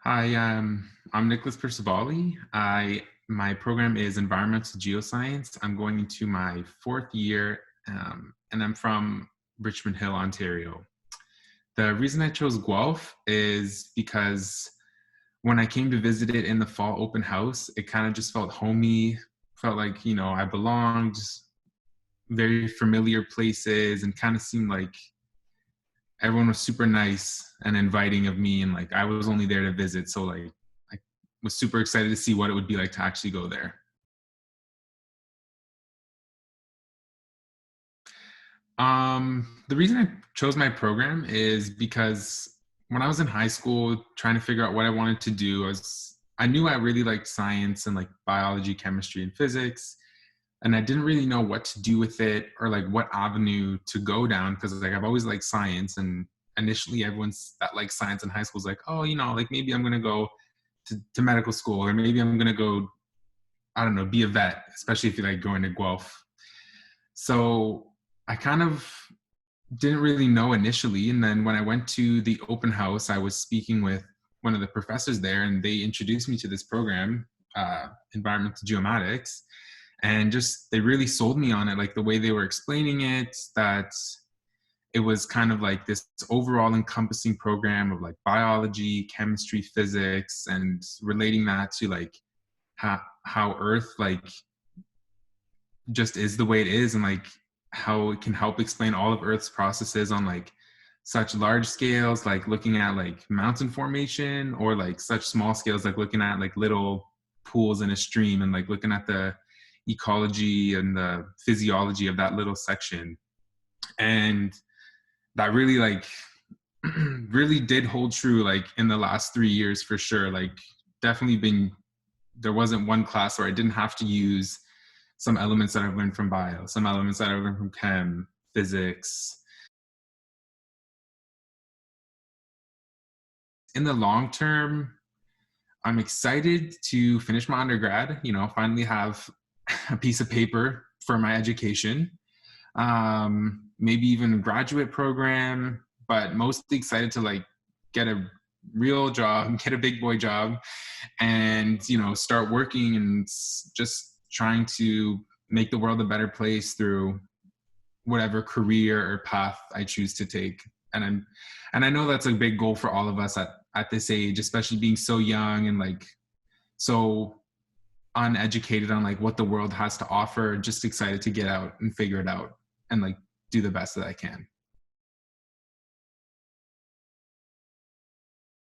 Hi, I'm Nicolas. My program is Environmental Geoscience. I'm going into my fourth year, and I'm from Richmond Hill, Ontario. The reason I chose Guelph is because when I came to visit it in the fall open house, it kind of just felt homey, felt like, I belonged, very familiar places, and kind of seemed like everyone was super nice and inviting of me, and like I was only there to visit, so like I was super excited to see what it would be like to actually go there. The reason I chose my program is because when I was in high school trying to figure out what I wanted to do, I knew I really liked science and like biology, chemistry, and physics, and I didn't really know what to do with it or like what avenue to go down because like I've always liked science. And initially everyone's that likes science in high school is like, oh, like maybe I'm gonna go to medical school, or maybe I'm gonna go, I don't know, be a vet, especially if you like going to Guelph. So I kind of didn't really know initially. And then when I went to the open house, I was speaking with one of the professors there, and they introduced me to this program, Environmental Geomatics. And just they really sold me on it, like the way they were explaining it, that it was kind of like this overall encompassing program of like biology, chemistry, physics, and relating that to like how Earth like just is the way it is, and like how it can help explain all of Earth's processes on like such large scales, like looking at like mountain formation, or like such small scales, like looking at like little pools in a stream, and like looking at the ecology and the physiology of that little section. And that really like really did hold true like in the last 3 years for sure. Like definitely been, there wasn't one class where I didn't have to use some elements that I've learned from bio, some elements that I've learned from chem, physics. In the long term, I'm excited to finish my undergrad, finally have a piece of paper for my education, maybe even a graduate program, but mostly excited to like get a real job, get a big boy job, and start working and just trying to make the world a better place through whatever career or path I choose to take. And I know that's a big goal for all of us at this age, especially being so young and like so uneducated on like what the world has to offer. Just excited to get out and figure it out and like do the best that I can.